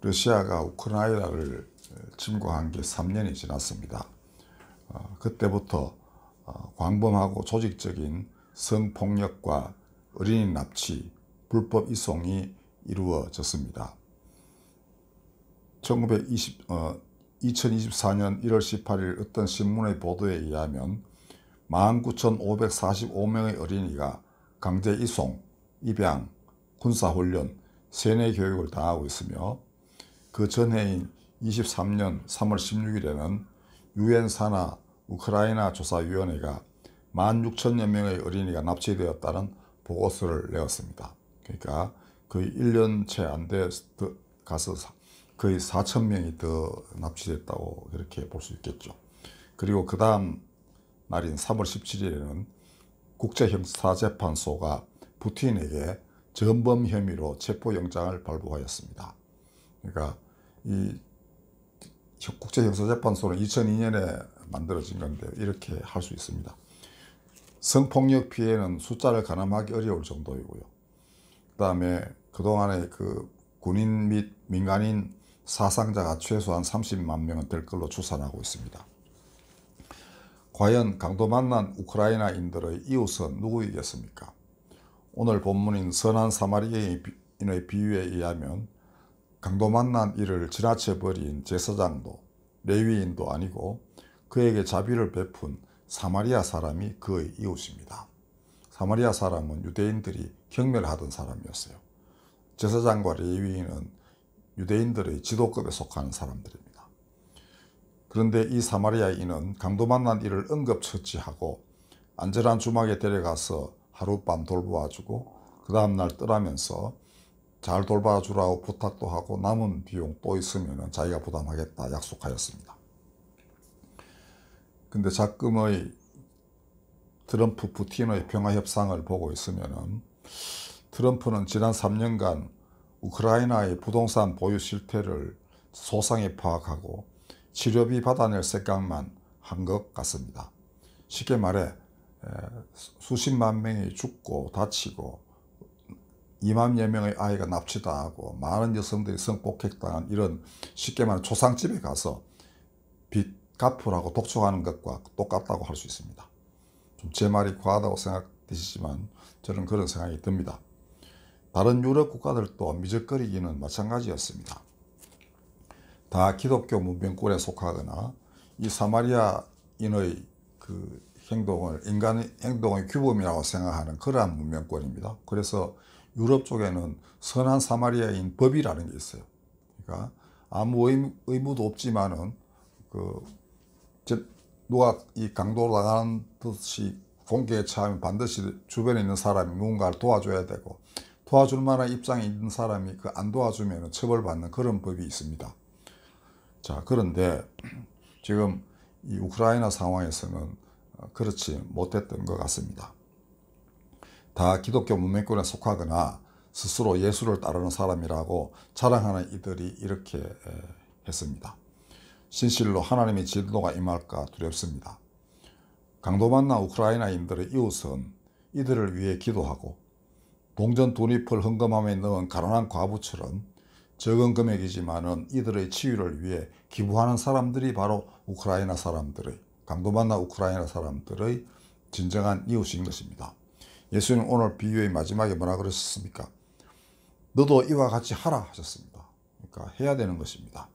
러시아가 우크라이나를 침공한 게 3년이 지났습니다. 그때부터 광범하고 조직적인 성폭력과 어린이 납치, 불법 이송이 이루어졌습니다. 2024년 1월 18일 어떤 신문의 보도에 의하면 19,545명의 어린이가 강제 이송, 입양, 군사훈련, 세뇌교육을 당하고 있으며 그 전해인 23년 3월 16일에는 유엔 산하 우크라이나 조사위원회가 16,000여 명의 어린이가 납치되었다는 보고서를 내었습니다. 그러니까 거의 1년 채 안 돼 가서 거의 4,000명이 더 납치됐다고 그렇게 볼 수 있겠죠. 그리고 그 다음 날인 3월 17일에는 국제형사재판소가 푸틴에게 전범 혐의로 체포영장을 발부하였습니다. 그러니까 이 국제형사재판소는 2002년에 만들어진 건데 이렇게 할 수 있습니다. 성폭력 피해는 숫자를 가늠하기 어려울 정도이고요. 그 다음에 그동안의 그 군인 및 민간인 사상자가 최소한 30만 명은 될 걸로 추산하고 있습니다. 과연 강도 만난 우크라이나인들의 이웃은 누구이겠습니까? 오늘 본문인 선한 사마리아인의 비유에 의하면 강도 만난 이를 지나쳐버린 제사장도 레위인도 아니고 그에게 자비를 베푼 사마리아 사람이 그의 이웃입니다. 사마리아 사람은 유대인들이 경멸하던 사람이었어요. 제사장과 레위인은 유대인들의 지도급에 속하는 사람들입니다. 그런데 이 사마리아인은 강도 만난 이를 응급처치하고 안전한 주막에 데려가서 하룻밤 돌보아주고 그 다음날 떠나면서 잘 돌봐주라고 부탁도 하고 남은 비용 또 있으면 자기가 부담하겠다 약속하였습니다. 근데 작금의 트럼프 푸틴의 평화협상을 보고 있으면 트럼프는 지난 3년간 우크라이나의 부동산 보유 실태를 소상히 파악하고 치료비 받아낼 생각만 한 것 같습니다. 쉽게 말해 수십만 명이 죽고 다치고 2만여 명의 아이가 납치당하고 많은 여성들이 성폭행당한 이런 쉽게 말해 초상집에 가서 빚 갚으라고 독촉하는 것과 똑같다고 할 수 있습니다. 좀 제 말이 과하다고 생각되시지만 저는 그런 생각이 듭니다. 다른 유럽 국가들도 미적거리기는 마찬가지였습니다. 다 기독교 문명권에 속하거나 이 사마리아인의 그 행동을 인간의 행동의 규범이라고 생각하는 그러한 문명권입니다. 그래서 유럽 쪽에는 선한 사마리아인 법이라는 게 있어요. 그러니까 아무 의무도 없지만은 누가 이 강도당하는 듯이 공격에 처하면 반드시 주변에 있는 사람이 누군가를 도와줘야 되고 도와줄 만한 입장에 있는 사람이 안 도와주면 처벌받는 그런 법이 있습니다. 자, 그런데 지금 이 우크라이나 상황에서는 그렇지 못했던 것 같습니다. 다 기독교 문명권에 속하거나 스스로 예수를 따르는 사람이라고 자랑하는 이들이 이렇게 했습니다. 진실로 하나님의 진노가 임할까 두렵습니다. 강도 만난 우크라이나인들의 이웃은 이들을 위해 기도하고 동전 두 잎을 헌금함에 넣은 가난한 과부처럼 적은 금액이지만은 이들의 치유를 위해 기부하는 사람들이 바로 우크라이나 사람들의 강도 만난 우크라이나 사람들의 진정한 이웃인 것입니다. 예수님 오늘 비유의 마지막에 뭐라 그러셨습니까? 너도 이와 같이 하라 하셨습니다. 그러니까 해야 되는 것입니다.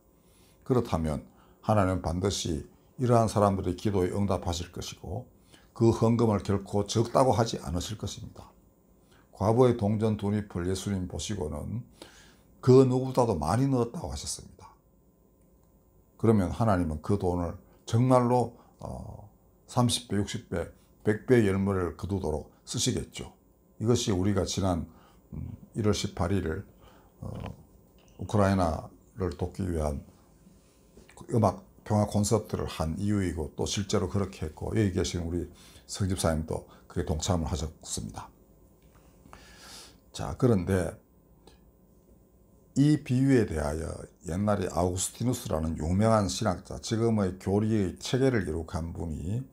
그렇다면 하나님은 반드시 이러한 사람들의 기도에 응답하실 것이고 그 헌금을 결코 적다고 하지 않으실 것입니다. 과부의 동전 두 잎을 예수님 보시고는 그 누구보다도 많이 넣었다고 하셨습니다. 그러면 하나님은 그 돈을 정말로 30배, 60배, 100배의 열매를 거두도록 쓰시겠죠. 이것이 우리가 지난 1월 18일 우크라이나를 돕기 위한 음악 평화 콘서트를 한 이유이고 또 실제로 그렇게 했고 여기 계신 우리 성집사님도 그에 동참을 하셨습니다. 자, 그런데 이 비유에 대하여 옛날에 아우구스티누스라는 유명한 신학자, 지금의 교리의 체계를 이룩한 분이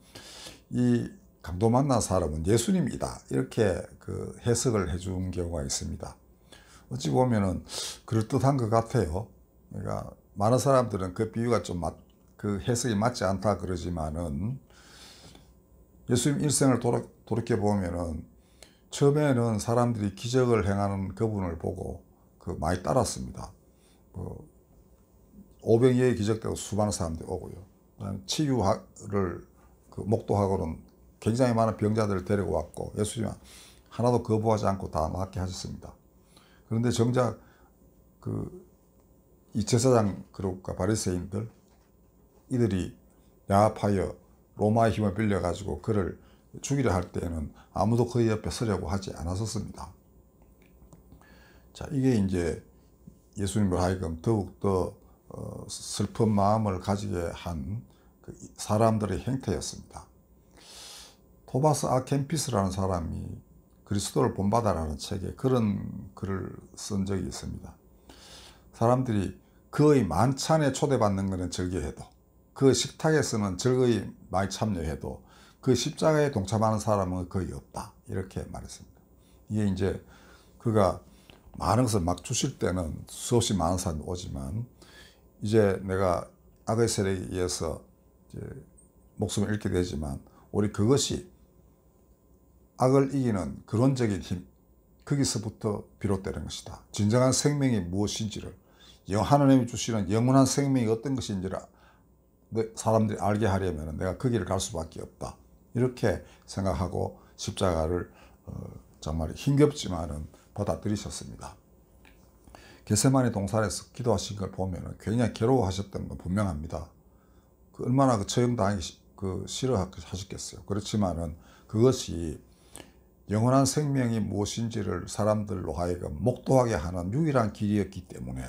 이 강도 만난 사람은 예수님이다 이렇게 해석을 해준 경우가 있습니다. 어찌 보면은 그럴듯한 것 같아요. 그러니까 많은 사람들은 그 비유가 좀 그 해석이 맞지 않다 그러지만은 예수님 일생을 돌이켜 보면은 처음에는 사람들이 기적을 행하는 그분을 보고 많이 따랐습니다. 뭐 오병이의 기적되고 수많은 사람들이 오고요. 치유를 목도하고는 굉장히 많은 병자들을 데리고 왔고 예수님은 하나도 거부하지 않고 다 낫게 하셨습니다. 그런데 정작 이 제사장 그룹과 바리새인들 이들이 야합하여 로마의 힘을 빌려가지고 그를 죽이려 할 때에는 아무도 그의 옆에 서려고 하지 않았었습니다. 자, 이게 이제 예수님을 하여금 더욱더 슬픈 마음을 가지게 한 사람들의 행태였습니다. 토마스 아 캠피스라는 사람이 그리스도를 본받아라는 책에 그런 글을 쓴 적이 있습니다. 사람들이 그의 만찬에 초대받는 것은 즐겨해도 그 식탁에서는 즐거이 많이 참여해도 그 십자가에 동참하는 사람은 거의 없다. 이렇게 말했습니다. 이게 이제 그가 많은 것을 막 주실 때는 수없이 많은 사람이 오지만 이제 내가 악의 세력에 의해서 이제 목숨을 잃게 되지만 우리 그것이 악을 이기는 근원적인 힘, 거기서부터 비롯되는 것이다. 진정한 생명이 무엇인지를 하나님이 주시는 영원한 생명이 어떤 것인지를 사람들이 알게 하려면 내가 그 길을 갈 수밖에 없다. 이렇게 생각하고 십자가를 정말 힘겹지만은 받아들이셨습니다. 겟세마네 동산에서 기도하신 걸 보면 굉장히 괴로워하셨던 건 분명합니다. 얼마나 처형당하기 싫어하셨겠어요. 그렇지만은 그것이 영원한 생명이 무엇인지를 사람들로 하여금 목도하게 하는 유일한 길이었기 때문에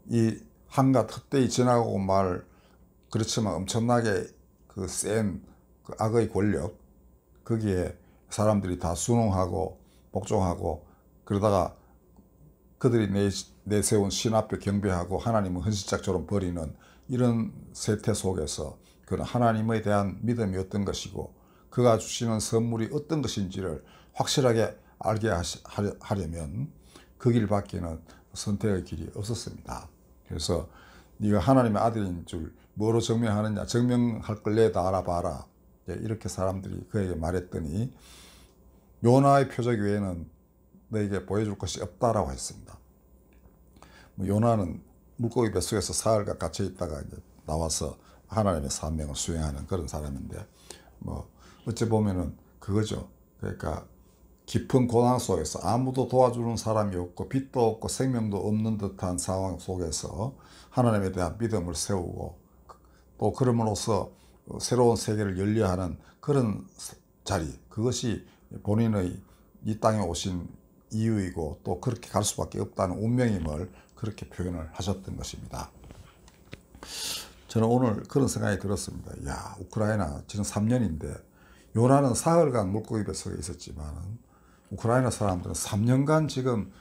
이 한갓 헛되이 지나가고 말 그렇지만 엄청나게 센 악의 권력 거기에 사람들이 다 순응하고 복종하고 그러다가 그들이 내세운 신 앞에 경배하고 하나님을 헌신짝처럼 버리는 이런 세태 속에서 그런 하나님에 대한 믿음이 어떤 것이고 그가 주시는 선물이 어떤 것인지를 확실하게 알게 하려면 그 길밖에는 선택의 길이 없었습니다. 그래서 네가 하나님의 아들인 줄 뭐로 증명하느냐, 증명할 걸 내다 알아봐라. 이렇게 사람들이 그에게 말했더니 요나의 표적 외에는 너에게 보여줄 것이 없다라고 했습니다. 요나는 물고기 뱃속에서 사흘간 갇혀 있다가 이제 나와서 하나님의 사명을 수행하는 그런 사람인데 어찌 보면은 그거죠. 그러니까 깊은 고난 속에서 아무도 도와주는 사람이 없고 빛도 없고 생명도 없는 듯한 상황 속에서 하나님에 대한 믿음을 세우고 또 그럼으로써 새로운 세계를 열려하는 그런 자리, 그것이 본인의 이 땅에 오신 이유이고 또 그렇게 갈 수밖에 없다는 운명임을 그렇게 표현을 하셨던 것입니다. 저는 오늘 그런 생각이 들었습니다. 야, 우크라이나 지금 3년인데 요나는 사흘간 물고기 뱃속에 있었지만 우크라이나 사람들은 3년간 지금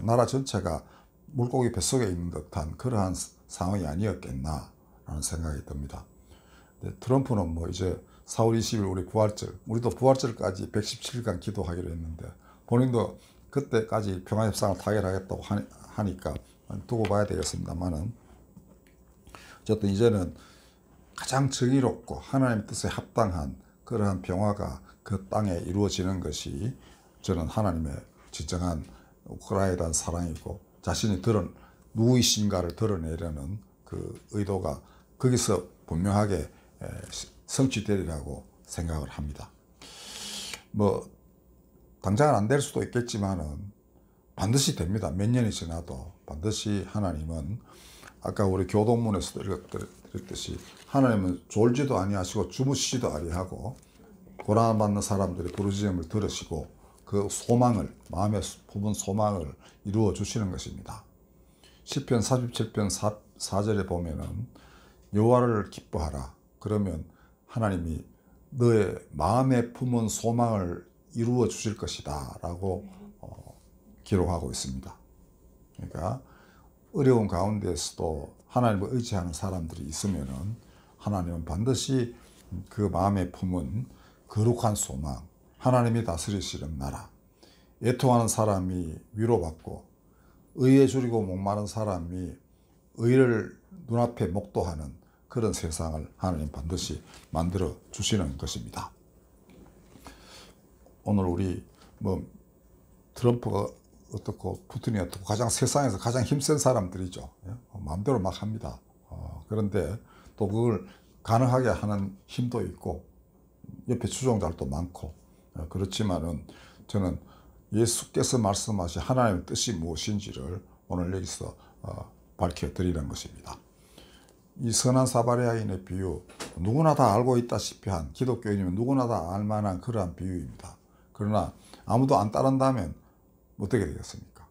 나라 전체가 물고기 뱃속에 있는 듯한 그러한 상황이 아니었겠나라는 생각이 듭니다. 트럼프는 이제 4월 20일 우리 부활절, 우리도 부활절까지 117일간 기도하기로 했는데 본인도 그때까지 평화협상을 타결하겠다고 하니까 두고 봐야 되겠습니다만은 어쨌든 이제는 가장 정의롭고 하나님의 뜻에 합당한 그러한 평화가 그 땅에 이루어지는 것이 저는 하나님의 진정한 우크라이나에 대한 사랑이고 자신이 누구이신가를 드러내려는 그 의도가 거기서 분명하게 성취되리라고 생각을 합니다. 당장은 안 될 수도 있겠지만은 반드시 됩니다. 몇 년이 지나도 반드시 하나님은 아까 우리 교동문에서도 읽었듯이 하나님은 졸지도 아니하시고 주무시지도 아니하고 고난받는 사람들의 부르짖음을 들으시고 그 소망을 마음에 품은 소망을 이루어 주시는 것입니다. 시편 47편 4절에 보면은 여호와를 기뻐하라. 그러면 하나님이 너의 마음에 품은 소망을 이루어 주실 것이다 라고 기록하고 있습니다. 그러니까 어려운 가운데서도 하나님을 의지하는 사람들이 있으면은 하나님은 반드시 그 마음에 품은 거룩한 소망, 하나님이 다스리시는 나라, 애통하는 사람이 위로받고 의에 줄이고 목마른 사람이 의를 눈앞에 목도하는 그런 세상을 하나님 반드시 만들어 주시는 것입니다. 오늘 우리 트럼프가 어떻고 푸틴이 어떻고 세상에서 가장 힘센 사람들이죠. 마음대로 막 합니다. 그런데 또 그걸 가능하게 하는 힘도 있고 옆에 추종자들도 많고 그렇지만은 저는 예수께서 말씀하신 하나님의 뜻이 무엇인지를 오늘 여기서 밝혀드리는 것입니다. 이 선한 사마리아인의 비유, 누구나 다 알고 있다시피 한, 기독교인이면 누구나 다 알만한 그러한 비유입니다. 그러나 아무도 안 따른다면 어떻게 되겠습니까?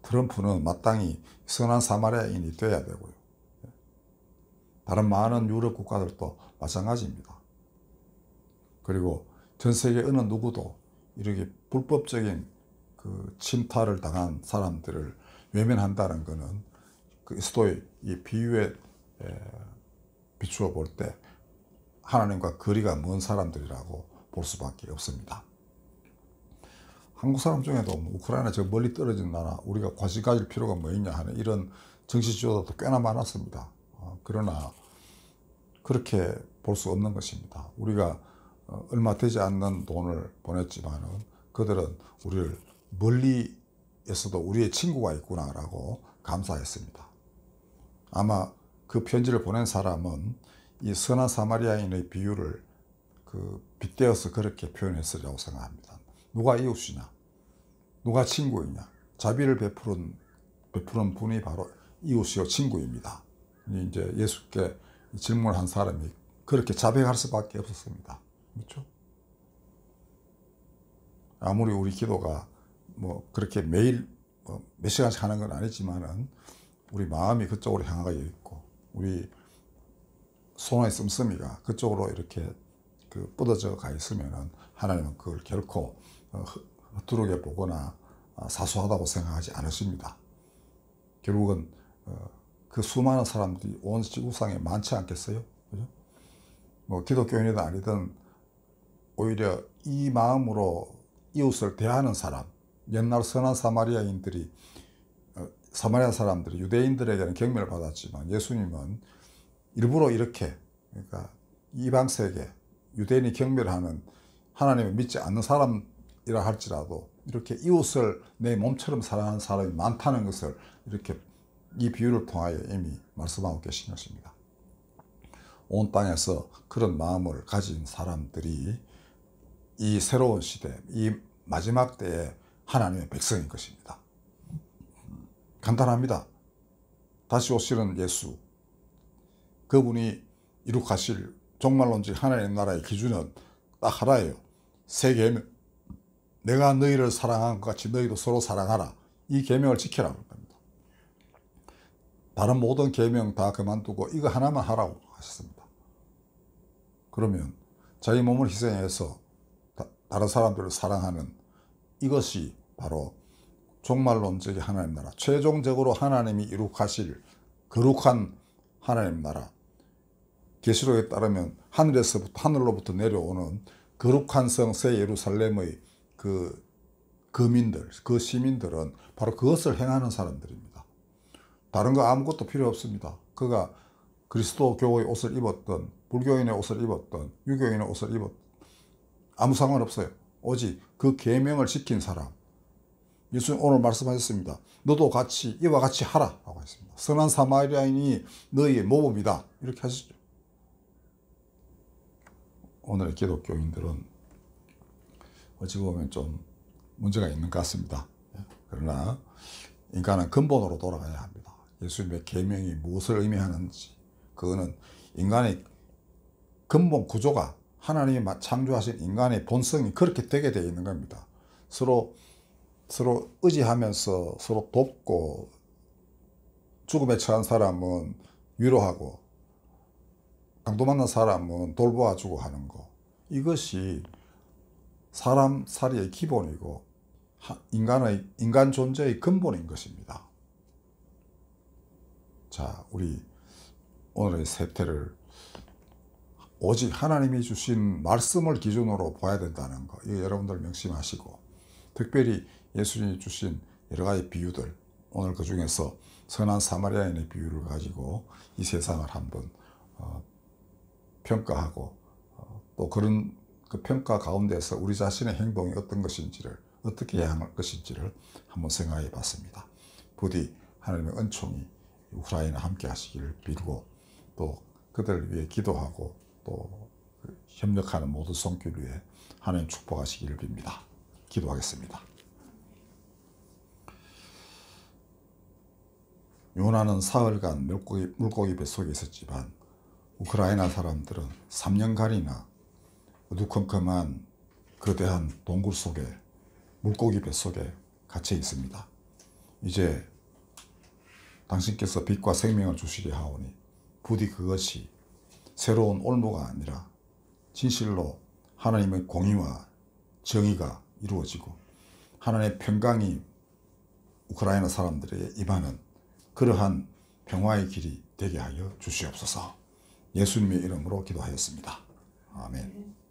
트럼프는 마땅히 선한 사마리아인이 되어야 되고요. 다른 많은 유럽 국가들도 마찬가지입니다. 그리고 전 세계 어느 누구도 이렇게 불법적인 그 침탈을 당한 사람들을 외면한다는 것은 그리스도의 이 비유에 비추어 볼 때 하나님과 거리가 먼 사람들이라고 볼 수밖에 없습니다. 한국 사람 중에도 우크라이나 저 멀리 떨어진 나라 우리가 관심 가질 필요가 뭐 있냐 하는 이런 정치 지도자도 꽤나 많았습니다. 그러나 그렇게 볼 수 없는 것입니다. 우리가 얼마 되지 않는 돈을 보냈지만은 그들은 우리를 멀리에서도 우리의 친구가 있구나라고 감사했습니다. 아마 그 편지를 보낸 사람은 이 선한 사마리아인의 비유를 빗대어서 그렇게 표현했으리라고 생각합니다. 누가 이웃이냐? 누가 친구이냐? 자비를 베푸는 분이 바로 이웃이요 친구입니다. 이제 예수께 질문을 한 사람이 그렇게 자백할 수밖에 없었습니다. 그렇죠? 아무리 우리 기도가 그렇게 매일 몇 시간씩 하는 건 아니지만은 우리 마음이 그쪽으로 향하여 있고 우리 손의 씀씀이가 그쪽으로 이렇게 뻗어져 가 있으면은 하나님은 그걸 결코 헛두르게 보거나 사소하다고 생각하지 않으십니다. 결국은 그 수많은 사람들이 온 지구상에 많지 않겠어요? 그죠? 기독교인이든 아니든 오히려 이 마음으로 이웃을 대하는 사람, 옛날 선한 사마리아인들이 사마리아 사람들이 유대인들에게는 경멸을 받았지만 예수님은 일부러 이렇게 그러니까 이방 세계 유대인이 경멸하는 하나님을 믿지 않는 사람이라 할지라도 이렇게 이웃을 내 몸처럼 사랑하는 사람이 많다는 것을 이렇게 이 비유를 통하여 이미 말씀하고 계신 것입니다. 온 땅에서 그런 마음을 가진 사람들이 이 새로운 시대, 이 마지막 때에 하나님의 백성인 것입니다. 간단합니다. 다시 오시는 예수, 그분이 이룩하실 종말론적 하나님의 나라의 기준은 딱 하나예요. 새 계명, 내가 너희를 사랑한 것 같이 너희도 서로 사랑하라. 이 계명을 지키라고 합니다. 다른 모든 계명 다 그만두고 이거 하나만 하라고 하셨습니다. 그러면 자기 몸을 희생해서 다른 사람들을 사랑하는 이것이 바로 종말론적인 하나님 나라, 최종적으로 하나님이 이룩하실 거룩한 하나님 나라, 계시록에 따르면 하늘로부터 내려오는 거룩한 성 새 예루살렘의 그 거민들, 그 시민들은 바로 그것을 행하는 사람들입니다. 다른 거 아무것도 필요 없습니다. 그가 그리스도교의 옷을 입었던, 불교인의 옷을 입었던, 유교인의 옷을 입었던 아무 상관없어요. 오직 그 계명을 지킨 사람. 예수님 오늘 말씀하셨습니다. 너도 같이 이와 같이 하라 라고 했습니다. 선한 사마리아인이 너희의 모범이다 이렇게 하시죠. 오늘의 기독교인들은 어찌 보면 좀 문제가 있는 것 같습니다. 그러나 인간은 근본으로 돌아가야 합니다. 예수님의 계명이 무엇을 의미하는지, 그거는 인간의 근본 구조가 하나님이 창조하신 인간의 본성이 그렇게 되게 되어 있는 겁니다. 서로 의지하면서 서로 돕고, 죽음에 처한 사람은 위로하고, 강도 만난 사람은 돌보아주고 하는 거. 이것이 사람 살이의 기본이고 인간 존재의 근본인 것입니다. 자, 우리 오늘의 세태를 오직 하나님이 주신 말씀을 기준으로 봐야 된다는 거, 이거 여러분들 명심하시고, 특별히 예수님이 주신 여러 가지 비유들, 오늘 그 중에서 선한 사마리아인의 비유를 가지고 이 세상을 한번 평가하고 또 그런 그 평가 가운데서 우리 자신의 행동이 어떤 것인지를, 어떻게 해야 할 것인지를 한번 생각해 봤습니다. 부디 하나님의 은총이 우크라이나 함께 하시기를 빌고, 또 그들을 위해 기도하고 또 협력하는 모든 손길 위해 하나님 축복하시기를 빕니다. 기도하겠습니다. 요나는 사흘간 물고기 뱃속에 있었지만 우크라이나 사람들은 3년간이나 어두컴컴한 거대한 동굴 속에, 물고기 뱃속에 갇혀 있습니다. 이제 당신께서 빛과 생명을 주시려 하오니 부디 그것이 새로운 올무가 아니라 진실로 하나님의 공의와 정의가 이루어지고 하나님의 평강이 우크라이나 사람들에게 임하는 그러한 평화의 길이 되게 하여 주시옵소서. 예수님의 이름으로 기도하였습니다. 아멘.